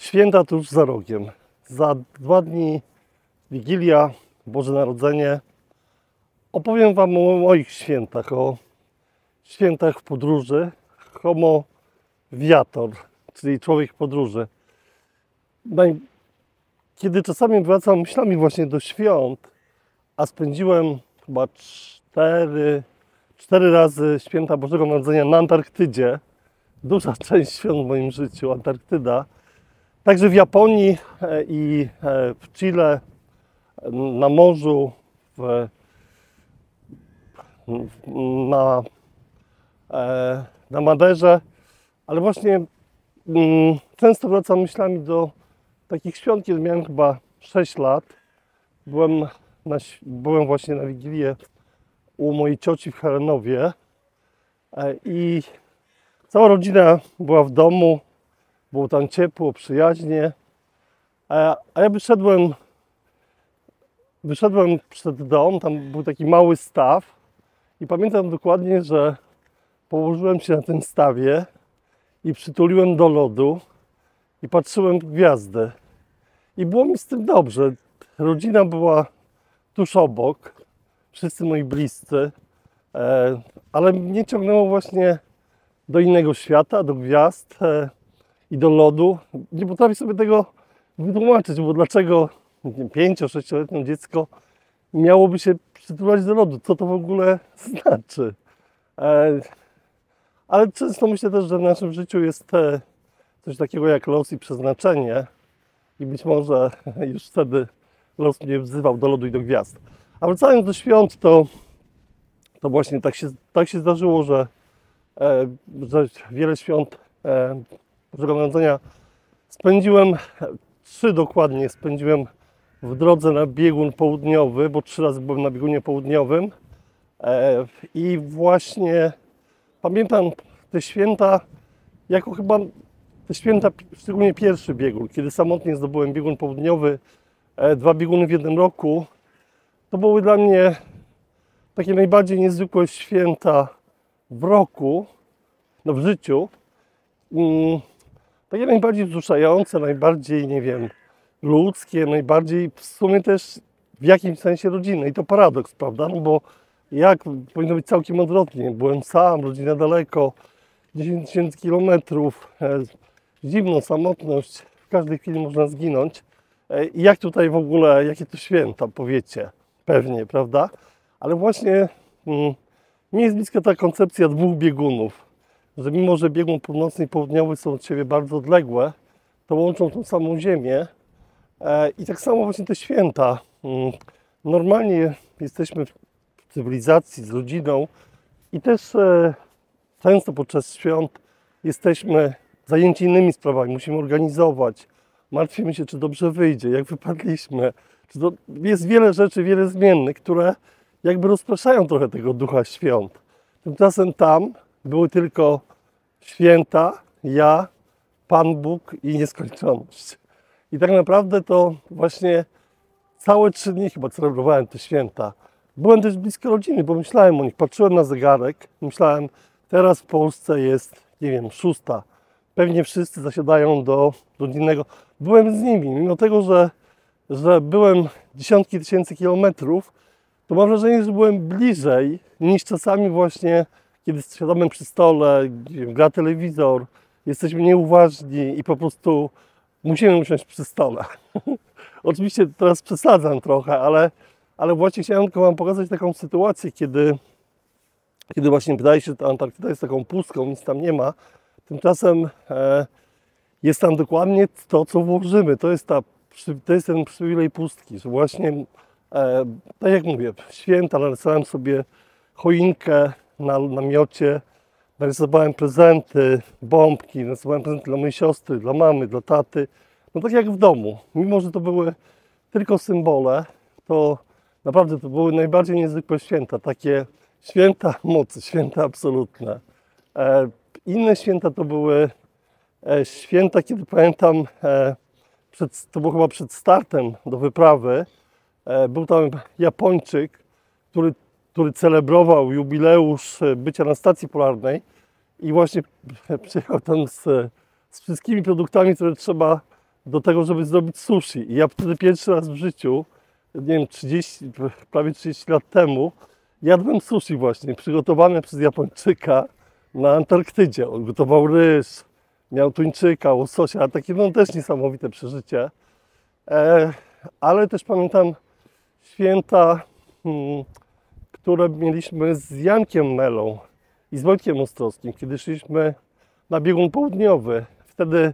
Święta tuż za rogiem. Za 2 dni Wigilia, Boże Narodzenie. Opowiem Wam o moich świętach, o świętach w podróży. Homo viator, czyli człowiek w podróży. Kiedy czasami wracam myślami właśnie do świąt, a spędziłem chyba 4 razy święta Bożego Narodzenia na Antarktydzie, duża część świąt w moim życiu, Antarktyda, także w Japonii i w Chile, na morzu, na Maderze, ale właśnie często wracam myślami do takich świąt, kiedy miałem chyba 6 lat. Byłem właśnie na Wigilię u mojej cioci w Helenowie i cała rodzina była w domu, było tam ciepło, przyjaźnie, a ja wyszedłem przed dom, tam był taki mały staw i pamiętam dokładnie, że położyłem się na tym stawie i przytuliłem do lodu i patrzyłem w gwiazdy. I było mi z tym dobrze. Rodzina była tuż obok, wszyscy moi bliscy, ale mnie ciągnęło właśnie do innego świata, do gwiazd i do lodu. Nie potrafię sobie tego wytłumaczyć, bo dlaczego 5-6-letnie dziecko miałoby się przytulać do lodu? Co to w ogóle znaczy? Ale często myślę też, że w naszym życiu jest coś takiego jak los i przeznaczenie i być może już wtedy los mnie wzywał do lodu i do gwiazd. A wracając do świąt, to właśnie tak się zdarzyło, że wiele świąt Bożego Narodzenia spędziłem, 3 dokładnie spędziłem w drodze na biegun południowy, bo 3 razy byłem na biegunie południowym i właśnie pamiętam te święta jako chyba te święta, szczególnie pierwszy biegun, kiedy samotnie zdobyłem biegun południowy, 2 bieguny w jednym roku. To były dla mnie takie najbardziej niezwykłe święta w roku, w życiu. Takie najbardziej wzruszające, najbardziej, nie wiem, ludzkie, najbardziej w sumie też w jakimś sensie rodzinne. I to paradoks, prawda? No bo jak powinno być całkiem odwrotnie. Byłem sam, rodzina daleko, 10 000 kilometrów, zimno, samotność, w każdej chwili można zginąć. I jak tutaj w ogóle, jakie to święta, powiecie, pewnie, prawda? Ale właśnie mi jest bliska ta koncepcja 2 biegunów, że mimo, że biegun północny i południowy są od siebie bardzo odległe, to łączą tą samą ziemię. I tak samo właśnie te święta. Normalnie jesteśmy w cywilizacji z rodziną i też często podczas świąt jesteśmy zajęci innymi sprawami, musimy organizować, martwimy się, czy dobrze wyjdzie, jak wypadliśmy. Jest wiele rzeczy, wiele zmiennych, które jakby rozpraszają trochę tego ducha świąt. Tymczasem tam były tylko święta, ja, Pan Bóg i nieskończoność. I tak naprawdę to właśnie całe 3 dni chyba celebrowałem te święta. Byłem też blisko rodziny, bo myślałem o nich, patrzyłem na zegarek, myślałem, teraz w Polsce jest, nie wiem, 6. Pewnie wszyscy zasiadają do rodzinnego. Byłem z nimi, mimo tego, że byłem dziesiątki tysięcy kilometrów, to mam wrażenie, że byłem bliżej niż czasami właśnie, kiedy siadamy przy stole, gra telewizor, jesteśmy nieuważni i po prostu musimy usiąść przy stole. Oczywiście teraz przesadzam trochę, ale właśnie chciałem tylko Wam pokazać taką sytuację, kiedy właśnie wydaje się, że ta Antarktyda jest taką pustką, nic tam nie ma. Tymczasem jest tam dokładnie to, co włożymy. To jest ten przywilej pustki, że właśnie, tak jak mówię, święta, narysowałem sobie choinkę na namiocie, narysowałem prezenty, bombki, narysowałem prezenty dla mojej siostry, dla mamy, dla taty. No tak jak w domu. Mimo, że to były tylko symbole, to naprawdę to były najbardziej niezwykłe święta. Takie święta mocy, święta absolutne. Inne święta to były święta, kiedy pamiętam, to było chyba przed startem do wyprawy, był tam Japończyk, który celebrował jubileusz bycia na stacji polarnej i właśnie przyjechał tam z wszystkimi produktami, które trzeba do tego, żeby zrobić sushi. I ja wtedy pierwszy raz w życiu, nie wiem, prawie 30 lat temu, jadłem sushi właśnie, przygotowane przez Japończyka na Antarktydzie. On gotował ryż, miał tuńczyka, łososia, takie no też niesamowite przeżycie. Ale też pamiętam święta, które mieliśmy z Jankiem Melą i z Wojtkiem Ostrowskim, kiedy szliśmy na biegun południowy. Wtedy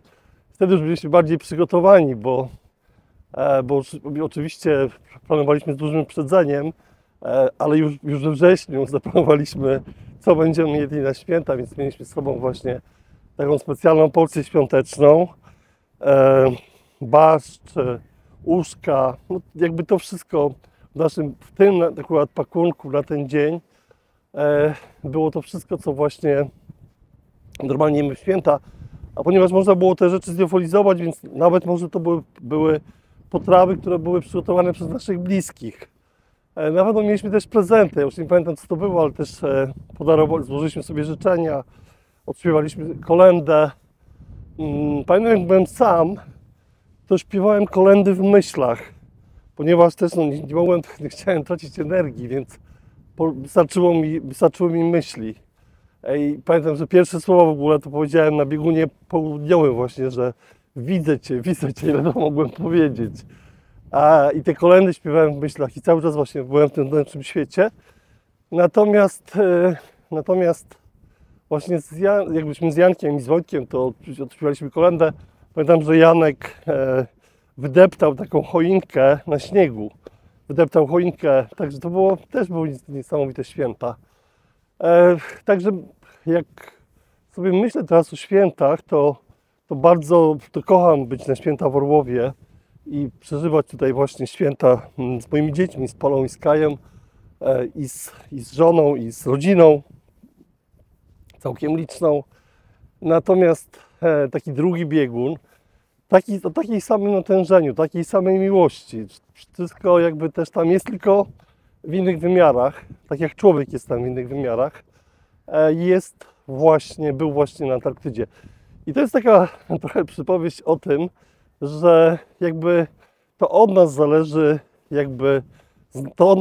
już byliśmy bardziej przygotowani, bo oczywiście planowaliśmy z dużym wyprzedzeniem, ale już we wrześniu zaplanowaliśmy, co będziemy jedli na święta, więc mieliśmy z sobą właśnie taką specjalną porcję świąteczną, barszcz, uszka, no jakby to wszystko w tym akurat pakunku na ten dzień było to wszystko, co właśnie normalnie jemy w święta, a ponieważ można było te rzeczy zliofolizować, więc nawet może to były potrawy, które były przygotowane przez naszych bliskich. Na pewno mieliśmy też prezenty, ja już nie pamiętam, co to było, ale też złożyliśmy sobie życzenia, odśpiewaliśmy kolędę. Pamiętam, jak byłem sam, to śpiewałem kolędy w myślach, ponieważ też nie chciałem tracić energii, więc wystarczyły mi myśli. I pamiętam, że pierwsze słowa w ogóle to powiedziałem na biegunie południowym właśnie, że widzę Cię, ile to mogłem powiedzieć. I te kolędy śpiewałem w myślach i cały czas właśnie byłem w tym wnętrznym świecie. Natomiast właśnie jakbyśmy z Jankiem i z Wojtkiem to odśpiewaliśmy kolędę. Pamiętam, że Janek wydeptał taką choinkę na śniegu. Wydeptał choinkę, także to też były niesamowite święta. Także jak sobie myślę teraz o świętach, to bardzo kocham być na święta w Orłowie i przeżywać tutaj właśnie święta z moimi dziećmi, z Polą i z Kajem, i z żoną, i z rodziną całkiem liczną. Natomiast taki drugi biegun, o takiej samym natężeniu, takiej samej miłości, wszystko jakby też tam jest, tylko w innych wymiarach, tak jak człowiek jest tam w innych wymiarach, był właśnie na Antarktydzie. I to jest taka trochę przypowieść o tym, że jakby to od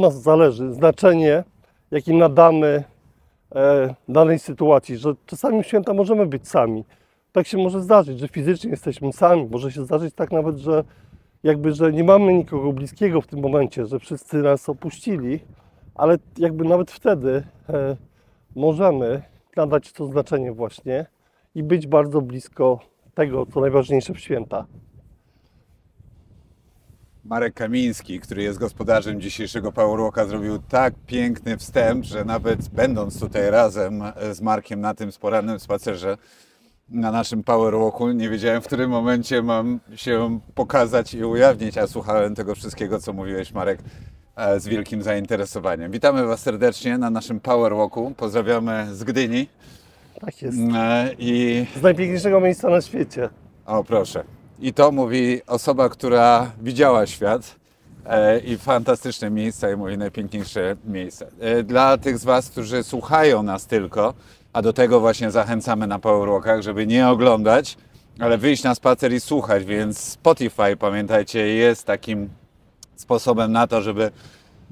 nas zależy znaczenie, jakie nadamy danej sytuacji, że czasami w święta możemy być sami. Tak się może zdarzyć, że fizycznie jesteśmy sami, może się zdarzyć tak nawet, że nie mamy nikogo bliskiego w tym momencie, że wszyscy nas opuścili, ale jakby nawet wtedy możemy nadać to znaczenie właśnie i być bardzo blisko tego, co najważniejsze w święta. Marek Kamiński, który jest gospodarzem dzisiejszego Powerwalka, zrobił tak piękny wstęp, że nawet będąc tutaj razem z Markiem na tym porannym spacerze, na naszym Powerwalku, nie wiedziałem, w którym momencie mam się pokazać i ujawnić, a słuchałem tego wszystkiego, co mówiłeś, Marek, z wielkim zainteresowaniem. Witamy Was serdecznie na naszym Powerwalku. Pozdrawiamy z Gdyni. Tak jest. Z najpiękniejszego miejsca na świecie. O, proszę. I to mówi osoba, która widziała świat i fantastyczne miejsca i mówi najpiękniejsze miejsca. Dla tych z Was, którzy słuchają nas tylko, a do tego właśnie zachęcamy na Powerwalkach, żeby nie oglądać, ale wyjść na spacer i słuchać, więc Spotify, pamiętajcie, jest takim sposobem na to, żeby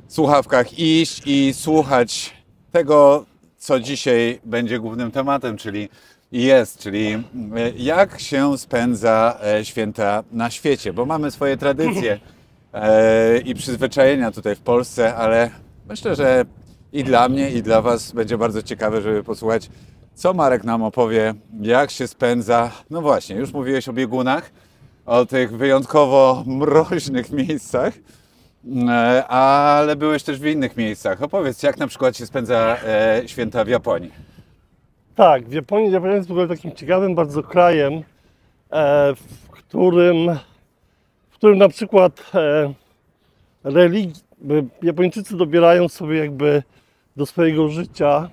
w słuchawkach iść i słuchać tego, co dzisiaj będzie głównym tematem, czyli jak się spędza święta na świecie, bo mamy swoje tradycje i przyzwyczajenia tutaj w Polsce, ale myślę, że i dla mnie, i dla Was będzie bardzo ciekawe, żeby posłuchać, co Marek nam opowie, jak się spędza. No właśnie, już mówiłeś o biegunach, o tych wyjątkowo mroźnych miejscach, ale byłeś też w innych miejscach. Opowiedz, jak na przykład się spędza święta w Japonii. Tak, Japonia jest w ogóle takim ciekawym bardzo krajem, w którym na przykład Japończycy dobierają sobie jakby do swojego życia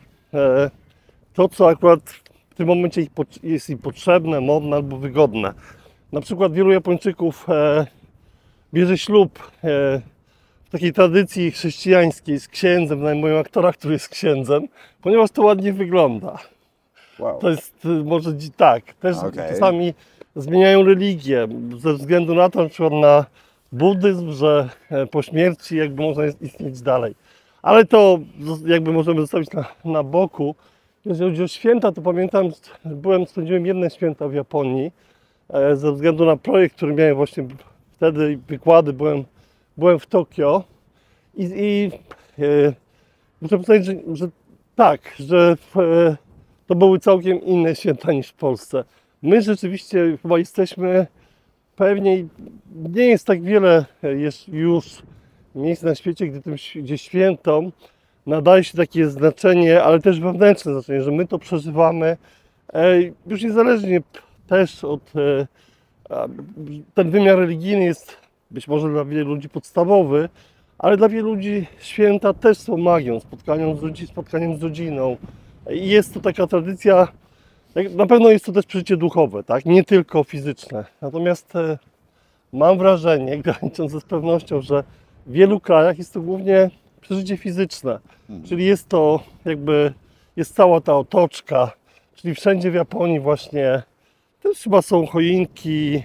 to, co akurat w tym momencie jest im potrzebne, modne albo wygodne. Na przykład wielu Japończyków bierze ślub w takiej tradycji chrześcijańskiej z księdzem, najmowiem aktora, który jest księdzem, ponieważ to ładnie wygląda. Wow. To jest może tak. Też czasami zmieniają religię ze względu na to, na przykład na buddyzm, że po śmierci jakby można istnieć dalej. Ale to jakby możemy zostawić na boku. Jeżeli chodzi o święta, to pamiętam, spędziłem jedne święta w Japonii ze względu na projekt, który miałem właśnie wtedy, wykłady, byłem w Tokio i muszę powiedzieć, że tak, że to były całkiem inne święta niż w Polsce. My rzeczywiście chyba jesteśmy pewnie, nie jest tak wiele już miejsc na świecie, gdzie świętom nadaje się takie znaczenie, ale też wewnętrzne znaczenie, że my to przeżywamy już niezależnie też od... Ten wymiar religijny jest być może dla wielu ludzi podstawowy, ale dla wielu ludzi święta też są magią, spotkaniem z rodziną. I jest to taka tradycja, na pewno jest to też przeżycie duchowe, tak? Nie tylko fizyczne. Natomiast mam wrażenie, graniczące z pewnością, że w wielu krajach jest to głównie przeżycie fizyczne. Czyli jest to jest cała ta otoczka, czyli wszędzie w Japonii właśnie też chyba są choinki,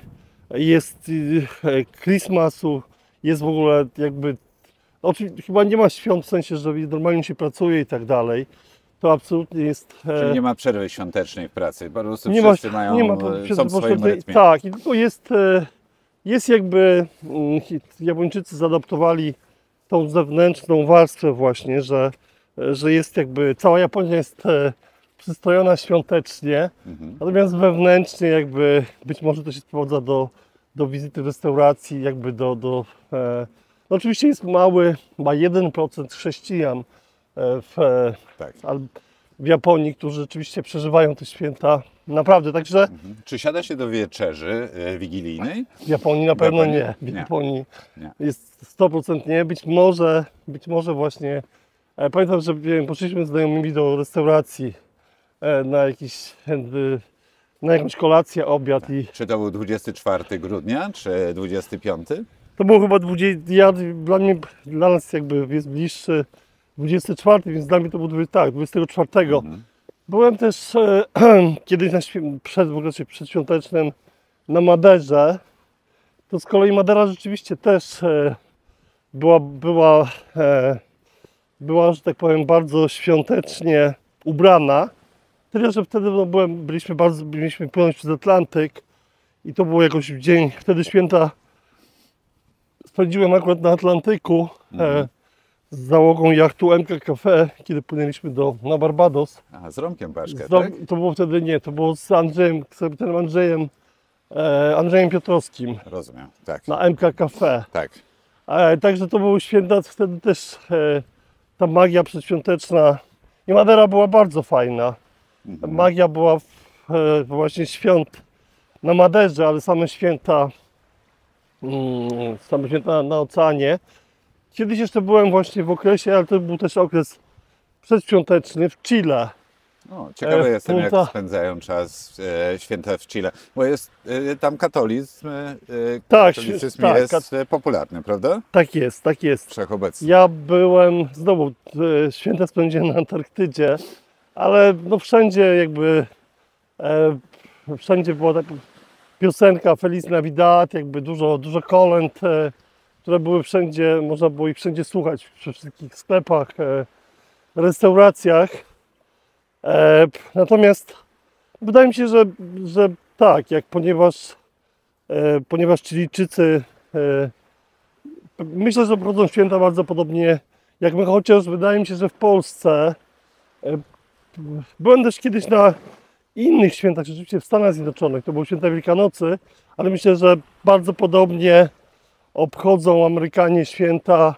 jest Christmasu, jest w ogóle oczywiście chyba nie ma świąt w sensie, że normalnie się pracuje i tak dalej. To absolutnie jest... Czyli nie ma przerwy świątecznej w pracy, po prostu nie wszyscy są w swoim rytmie. Tak, i tylko jest jakby Japończycy zaadaptowali tą zewnętrzną warstwę właśnie, że jest jakby cała Japonia jest przystrojona świątecznie, natomiast wewnętrznie jakby być może to się sprowadza do wizyty w restauracji, jakby no oczywiście jest ma 1% chrześcijan w Japonii, którzy rzeczywiście przeżywają te święta naprawdę, także... Czy siada się do wieczerzy wigilijnej? W Japonii na pewno nie. W Japonii jest 100% nie. Być może właśnie... Pamiętam, że poszliśmy z znajomymi do restauracji na jakąś kolację, obiad i... Czy to był 24 grudnia, czy 25? To było chyba dla nas jakby jest bliższy 24, więc dla mnie to był 24. Byłem też kiedyś w okresie przedświątecznym na Maderze. To z kolei Madera rzeczywiście też była, że tak powiem, bardzo świątecznie ubrana. Tyle, że wtedy mieliśmy płynąć przez Atlantyk i to było jakoś w dzień, wtedy święta spędziłem akurat na Atlantyku z załogą jachtu MK Cafe, kiedy płynęliśmy na Barbados. A z Romkiem Paszkę, tak? To było wtedy nie, to było z Andrzejem Piotrowskim. Rozumiem, tak. Na MK Cafe. Tak. Także to były święta, wtedy też ta magia przedświąteczna i Madera była bardzo fajna. Magia była właśnie świąt na Maderze, ale same święta na oceanie. Kiedyś jeszcze byłem właśnie w okresie, ale to był też okres przedświąteczny w Chile. Ciekawy jestem, jak spędzają czas święta w Chile, bo jest tam katolicyzm jest popularny, prawda? Tak jest, tak jest. Wszechobecny. Ja byłem, znowu święta spędziłem na Antarktydzie, ale no wszędzie wszędzie była taka piosenka Feliz Navidad, jakby dużo kolęd, które były wszędzie, można było ich wszędzie słuchać, przy wszystkich sklepach, restauracjach. Natomiast wydaje mi się, że tak, ponieważ Chilijczycy myślę, że obchodzą święta bardzo podobnie jak my, chociaż wydaje mi się, że w Polsce byłem też kiedyś na innych świętach, rzeczywiście w Stanach Zjednoczonych, to były święta Wielkanocy, ale myślę, że bardzo podobnie obchodzą Amerykanie święta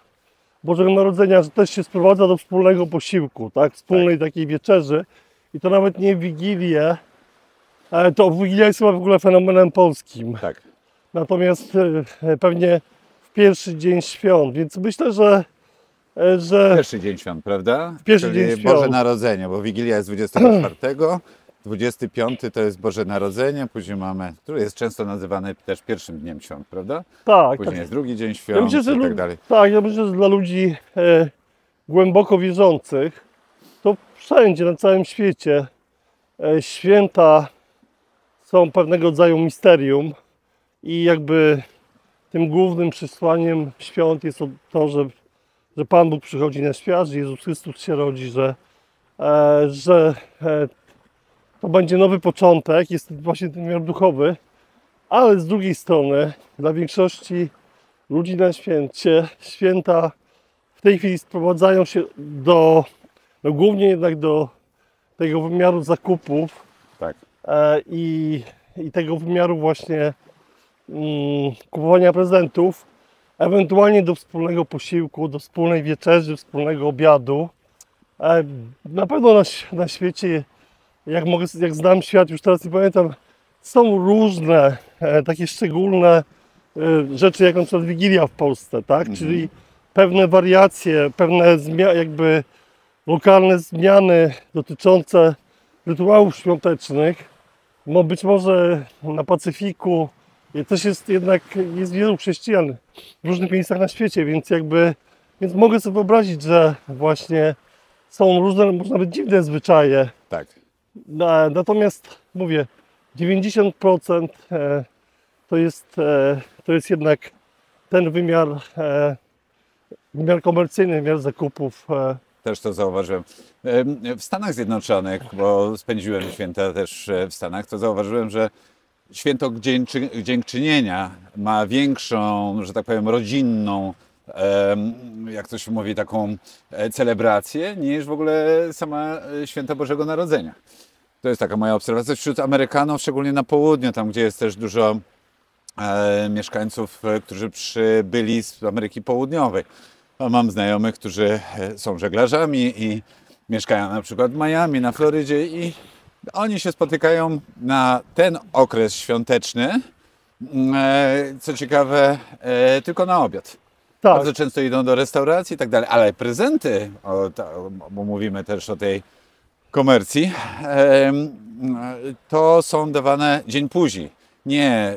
Bożego Narodzenia, że też się sprowadza do wspólnego posiłku, tak? Wspólnej takiej wieczerzy. I to nawet nie Wigilię, to Wigilia jest chyba w ogóle fenomenem polskim. Tak. Natomiast pewnie w pierwszy dzień świąt, więc myślę, że Pierwszy dzień świąt, prawda? Pierwszy dzień świąt. Boże Narodzenie, bo Wigilia jest 24, 25 to jest Boże Narodzenie, później mamy, który jest często nazywany też pierwszym dniem świąt, prawda? Tak. Później tak. jest drugi dzień świąt i tak dalej. Tak, ja myślę, że dla ludzi głęboko wierzących, to wszędzie, na całym świecie święta są pewnego rodzaju misterium i jakby tym głównym przesłaniem świąt jest to, że Pan Bóg przychodzi na świat, że Jezus Chrystus się rodzi, że to będzie nowy początek, jest właśnie ten wymiar duchowy, ale z drugiej strony dla większości ludzi na święta w tej chwili sprowadzają się głównie jednak do tego wymiaru zakupów Tak. i tego wymiaru właśnie kupowania prezentów, ewentualnie do wspólnego posiłku, do wspólnej wieczerzy, wspólnego obiadu. Na pewno na świecie, jak znam świat, już teraz nie pamiętam, są różne takie szczególne rzeczy, jak na przykład Wigilia w Polsce, tak? Czyli pewne wariacje, pewne jakby lokalne zmiany dotyczące rytuałów świątecznych. No być może na Pacyfiku też jest wielu chrześcijan w różnych miejscach na świecie, więc mogę sobie wyobrazić, że właśnie są różne, może nawet dziwne zwyczaje. Tak. Natomiast mówię, 90% to jest jednak ten wymiar komercyjny, wymiar zakupów. Też to zauważyłem. W Stanach Zjednoczonych, bo spędziłem święta też w Stanach, to zauważyłem, że święto Dziękczynienia ma większą, że tak powiem, rodzinną, jak to się mówi, taką celebrację, niż w ogóle sama święta Bożego Narodzenia. To jest taka moja obserwacja wśród Amerykanów, szczególnie na południu, tam gdzie jest też dużo mieszkańców, którzy przybyli z Ameryki Południowej. Mam znajomych, którzy są żeglarzami i mieszkają na przykład w Miami, na Florydzie i oni się spotykają na ten okres świąteczny, co ciekawe, tylko na obiad. Tak. Bardzo często idą do restauracji i tak dalej, ale prezenty, bo mówimy też o tej komercji, to są dawane dzień później. Nie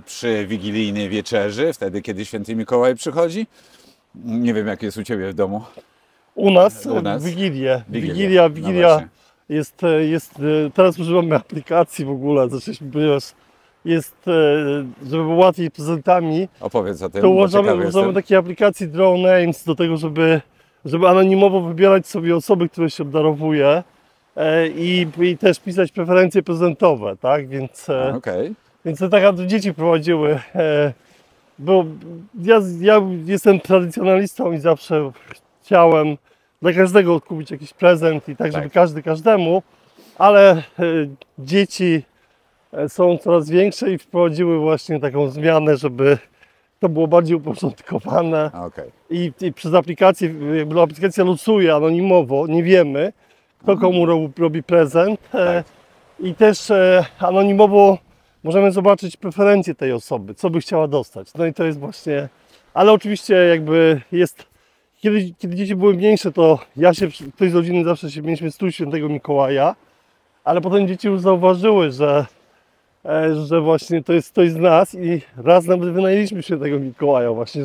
przy wigilijnej wieczerzy, wtedy kiedy Święty Mikołaj przychodzi. Nie wiem, jak jest u Ciebie w domu. U nas Wigilia Wigilia jest, teraz używamy aplikacji w ogóle, żeby było łatwiej z prezentami. Opowiedz o tym, to używamy takiej aplikacji Draw Names do tego, żeby anonimowo wybierać sobie osoby, które się obdarowuje i też pisać preferencje prezentowe, tak? Więc to tak dzieci prowadziły. Bo ja jestem tradycjonalistą i zawsze chciałem dla każdego kupić jakiś prezent i tak, żeby każdy każdemu, ale dzieci są coraz większe i wprowadziły właśnie taką zmianę, żeby to było bardziej uporządkowane. I przez aplikację, jakby aplikacja losuje anonimowo, nie wiemy, kto komu robi prezent. I też anonimowo możemy zobaczyć preferencje tej osoby, co by chciała dostać. No i to jest właśnie, ale oczywiście jakby jest, kiedy dzieci były mniejsze, to ktoś z rodziny zawsze mieliśmy strój Świętego Mikołaja, ale potem dzieci już zauważyły, że właśnie to jest ktoś z nas i raz nawet wynajęliśmy Świętego Mikołaja właśnie,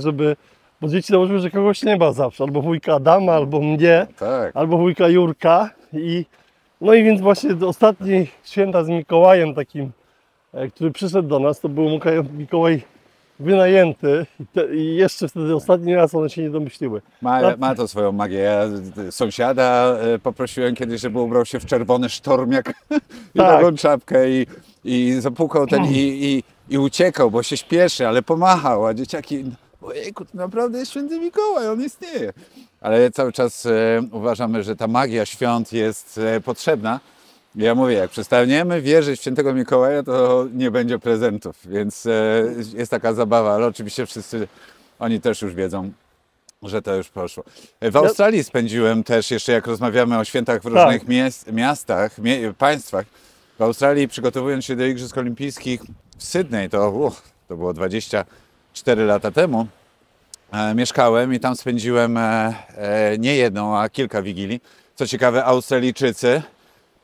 bo dzieci założyły, że kogoś nie ma zawsze, albo wujka Adama, albo mnie, albo wujka Jurka no i więc właśnie ostatni święta z Mikołajem takim, który przyszedł do nas, to był Mikołaj wynajęty i jeszcze wtedy ostatni raz one się nie domyśliły. Ma to swoją magię. Ja sąsiada poprosiłem kiedyś, żeby ubrał się w czerwony sztormiak i taką czapkę i zapukał i uciekał, bo się śpieszy, ale pomachał, a dzieciaki, ojejku, to naprawdę jest Święty Mikołaj, on istnieje. Ale cały czas uważamy, że ta magia świąt jest potrzebna. Ja mówię, jak przestaniemy wierzyć w Świętego Mikołaja, to nie będzie prezentów, więc jest taka zabawa, ale oczywiście wszyscy, oni też już wiedzą, że to już poszło. W Australii spędziłem też, jeszcze jak rozmawiamy o świętach w różnych miastach, państwach, w Australii przygotowując się do Igrzysk Olimpijskich w Sydney, to było 24 lata temu, mieszkałem i tam spędziłem nie jedną, a kilka wigilii. Co ciekawe, Australijczycy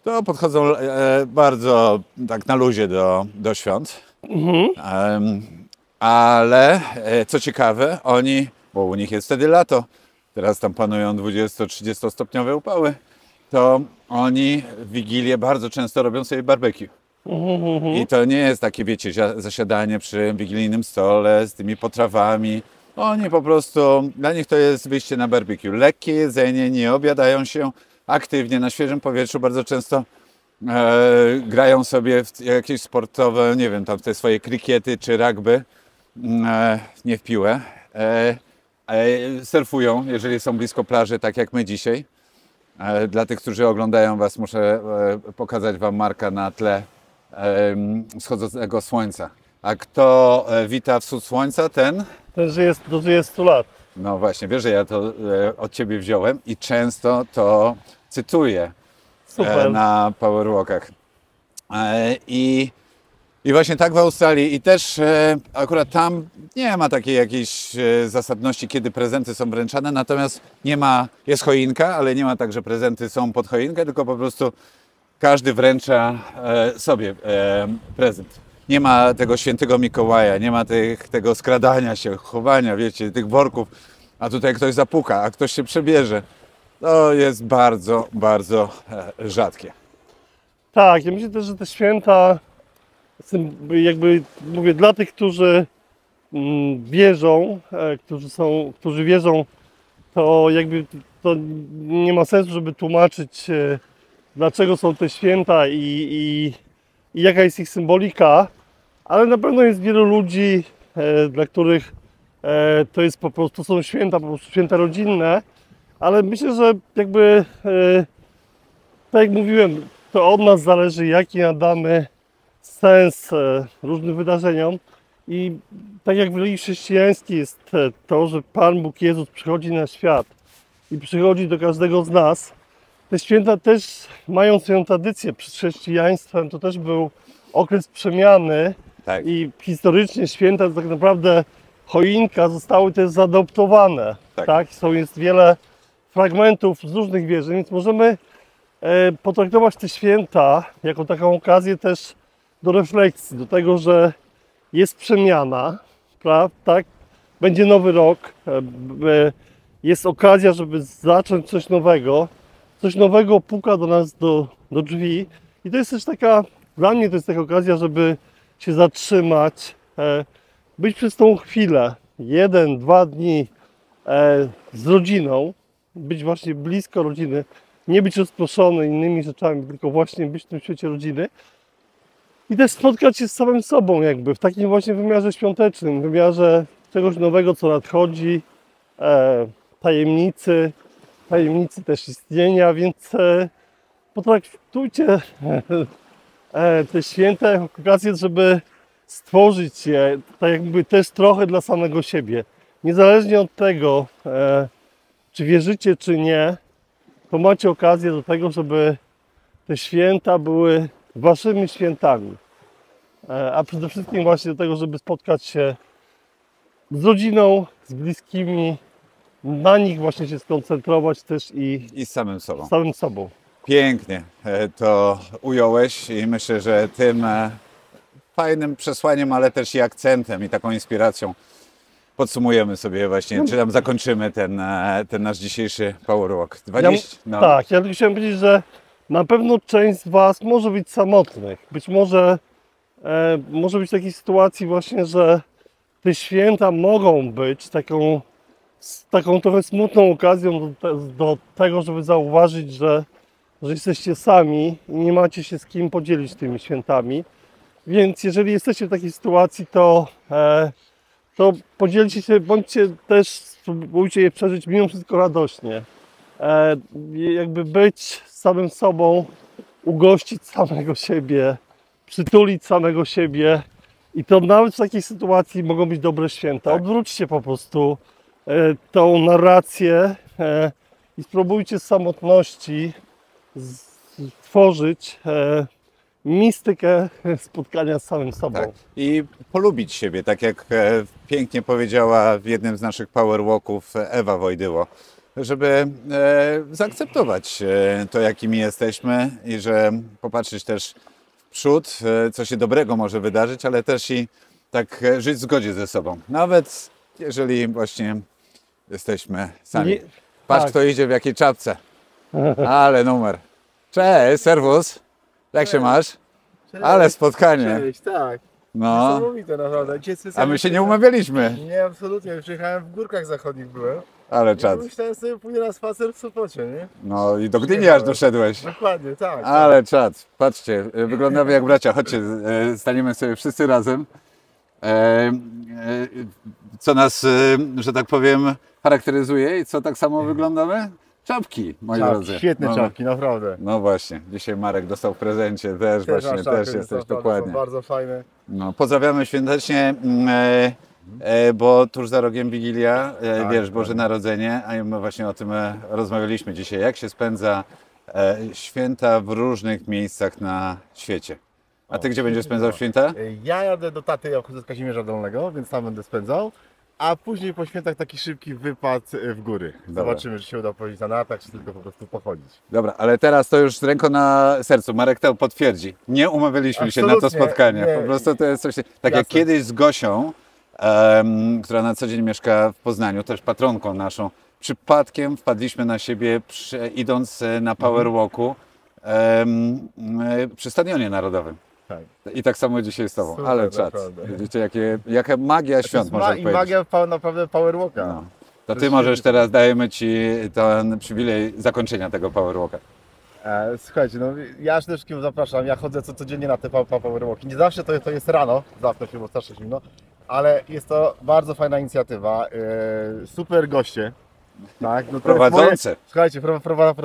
to podchodzą bardzo tak na luzie do świąt. Ale co ciekawe, bo u nich jest wtedy lato, teraz tam panują 20-30 stopniowe upały, to oni w Wigilię bardzo często robią sobie barbecue. I to nie jest takie, wiecie, zasiadanie przy wigilijnym stole z tymi potrawami. Oni po prostu, dla nich to jest wyjście na barbecue. Lekkie jedzenie, nie obiadają się aktywnie na świeżym powietrzu. Bardzo często grają sobie w jakieś sportowe, nie wiem, tam te swoje krykiety czy rugby, nie w piłę. Surfują, jeżeli są blisko plaży, tak jak my dzisiaj. Dla tych, którzy oglądają Was, muszę pokazać Wam Marka na tle wschodzącego słońca. A kto wita wschód słońca, ten? Ten żyje 100 lat. No właśnie, wiesz, że ja to od Ciebie wziąłem i często to cytuję Super. na powerwalkach. I właśnie tak w Australii i też akurat tam nie ma takiej jakiejś zasadności, kiedy prezenty są wręczane, natomiast nie ma, jest choinka, ale nie ma tak, że prezenty są pod choinkę, tylko po prostu każdy wręcza sobie prezent. Nie ma tego świętego Mikołaja, nie ma tego skradania się, chowania, wiecie, tych worków, a tutaj ktoś zapuka, a ktoś się przebierze. To jest bardzo, bardzo rzadkie. Tak, ja myślę też, że te święta, jakby mówię, dla tych, którzy wierzą, którzy wierzą, to jakby to nie ma sensu, żeby tłumaczyć, dlaczego są te święta i jaka jest ich symbolika, ale na pewno jest wielu ludzi, dla których to jest po prostu, są święta, po prostu święta rodzinne, ale myślę, że jakby, tak jak mówiłem, to od nas zależy, jaki nadamy sens różnym wydarzeniom i tak jak w religii chrześcijańskiej jest to, że Pan Bóg Jezus przychodzi na świat i przychodzi do każdego z nas. Te święta też mają swoją tradycję. Przed chrześcijaństwem to też był okres przemiany Tak. i historycznie święta tak naprawdę choinka zostały też zaadoptowane. Tak. Jest wiele fragmentów z różnych wierzeń, więc możemy potraktować te święta jako taką okazję też do refleksji, do tego, że jest przemiana, tak? Będzie nowy rok, jest okazja, żeby zacząć coś nowego. Coś nowego puka do nas do drzwi i to jest też taka, dla mnie to jest taka okazja, żeby się zatrzymać, być przez tą chwilę, 1-2 dni z rodziną, być właśnie blisko rodziny, nie być rozproszony innymi rzeczami, tylko właśnie być w tym świecie rodziny i też spotkać się z samym sobą jakby w takim właśnie wymiarze świątecznym, wymiarze czegoś nowego, co nadchodzi, tajemnicy też istnienia, więc potraktujcie te święta jako okazję, żeby stworzyć je tak jakby też trochę dla samego siebie. Niezależnie od tego, czy wierzycie, czy nie, to macie okazję do tego, żeby te święta były waszymi świętami. A przede wszystkim właśnie do tego, żeby spotkać się z rodziną, z bliskimi, na nich właśnie się skoncentrować też I z samym sobą. z samym sobą. Pięknie to ująłeś i myślę, że tym fajnym przesłaniem, ale też i akcentem i taką inspiracją podsumujemy sobie właśnie, czy tam zakończymy ten nasz dzisiejszy Powerwalk. 20? No. Tak, ja tylko chciałem powiedzieć, że na pewno część z Was może być samotnych. Być może może być takiej sytuacji właśnie, że te święta mogą być taką trochę smutną okazją do tego, żeby zauważyć, że jesteście sami i nie macie się z kim podzielić tymi świętami. Więc jeżeli jesteście w takiej sytuacji, to podzielcie się, bądźcie też, spróbujcie je przeżyć mimo wszystko radośnie. Jakby być samym sobą, ugościć samego siebie, przytulić samego siebie. I to nawet w takiej sytuacji mogą być dobre święta. Tak. Odwróćcie po prostu tą narrację i spróbujcie z samotności stworzyć mistykę spotkania z samym sobą. Tak. I polubić siebie, tak jak pięknie powiedziała w jednym z naszych powerwalków Ewa Wojdyło, żeby zaakceptować to, jakimi jesteśmy i że popatrzeć też w przód, co się dobrego może wydarzyć, ale też i tak żyć w zgodzie ze sobą. Nawet jeżeli właśnie jesteśmy sami. Patrz, tak. kto idzie w jakiej czapce. Ale numer. Cześć, serwus. Jak się masz? Ale spotkanie. Cześć, tak. No, Niesamowite naprawdę. Dzisiaj a specjalnie my się nie umawialiśmy. Nie, absolutnie. Przyjechałem w Górkach Zachodnich byłem. Ale czad. I myślałem sobie, pójdę na spacer w Sopocie, nie? No i do Gdyni aż doszedłeś. Dokładnie, tak. Ale czad, patrzcie, wyglądamy jak bracia. Chodźcie, staniemy sobie wszyscy razem. Co nas, że tak powiem, charakteryzuje i co tak samo wyglądamy? Czapki, moi drodzy. Świetne No, czapki, naprawdę. No właśnie, dzisiaj Marek dostał w prezencie, też właśnie, masz czapki, też więc jesteś naprawdę dokładnie. Są bardzo fajne. No, pozdrawiamy świątecznie, bo tuż za rogiem Wigilia, wiesz, Boże Narodzenie, a my właśnie o tym rozmawialiśmy dzisiaj, jak się spędza święta w różnych miejscach na świecie. A ty gdzie będziesz spędzał święta? Ja jadę do taty, ja chodzę z Kazimierza Dolnego, więc tam będę spędzał. A później po świętach taki szybki wypad w góry. Dobra. Zobaczymy, czy się uda pojeździć na nartach, czy tylko po prostu pochodzić. Dobra, ale teraz to już z ręką na sercu. Marek to potwierdzi. Nie umawialiśmy się na to Absolutnie, spotkanie. nie. Po prostu to jest coś... Tak jak Jasne. kiedyś z Gosią, która na co dzień mieszka w Poznaniu, też patronką naszą, przypadkiem wpadliśmy na siebie idąc na Powerwalku przy Stadionie Narodowym. Tak. I tak samo dzisiaj z Tobą. Super, Ale czad. naprawdę. Widzicie, jaka magia świąt, można I powiedzieć. magia naprawdę Powerwalka. No. To Ty możesz teraz, dajemy Ci ten przywilej zakończenia tego Powerwalka. Słuchajcie, no ja przede wszystkim zapraszam, ja chodzę codziennie na te Powerwalki. Nie zawsze to jest rano, zawsze się, bo strasznie zimno, ale jest to bardzo fajna inicjatywa, super goście. Tak, no to Prowadzący. jest słuchajcie,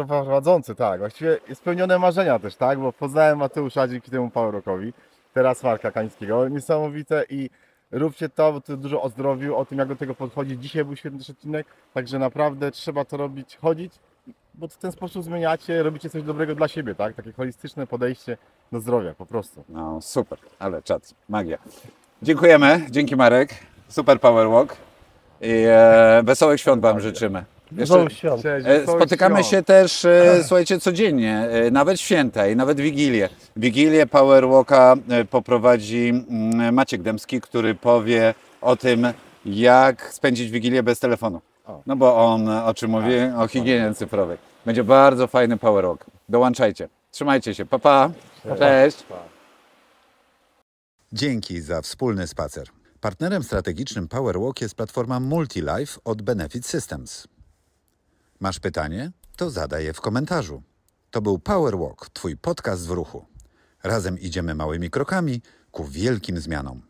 prowadzący, tak, właściwie spełnione marzenia też, tak, bo poznałem Mateusza dzięki temu Powerwalkowi, teraz Marka Kańskiego, niesamowite i róbcie to, bo to dużo o zdrowiu, o tym jak do tego podchodzić. Dzisiaj był świetny odcinek, także naprawdę trzeba to robić, chodzić, bo w ten sposób zmieniacie, robicie coś dobrego dla siebie, tak, takie holistyczne podejście do zdrowia po prostu. No super, ale czad, magia. Dziękujemy, dzięki Marek, super Powerwalk i wesołych świąt Wam życzymy. Wesołych świąt. Cześć, Spotykamy się też, słuchajcie, codziennie, nawet święta i nawet Wigilię. Wigilię Powerwalka poprowadzi Maciek Dębski, który powie o tym, jak spędzić Wigilię bez telefonu. No bo on o czym mówi? O higienie cyfrowej. Będzie bardzo fajny Powerwalk. Dołączajcie. Trzymajcie się. Pa, pa. Cześć. Dzięki za wspólny spacer. Partnerem strategicznym Powerwalk jest platforma MultiLife od Benefit Systems. Masz pytanie? To zadaj je w komentarzu. To był Powerwalk, Twój podcast w ruchu. Razem idziemy małymi krokami ku wielkim zmianom.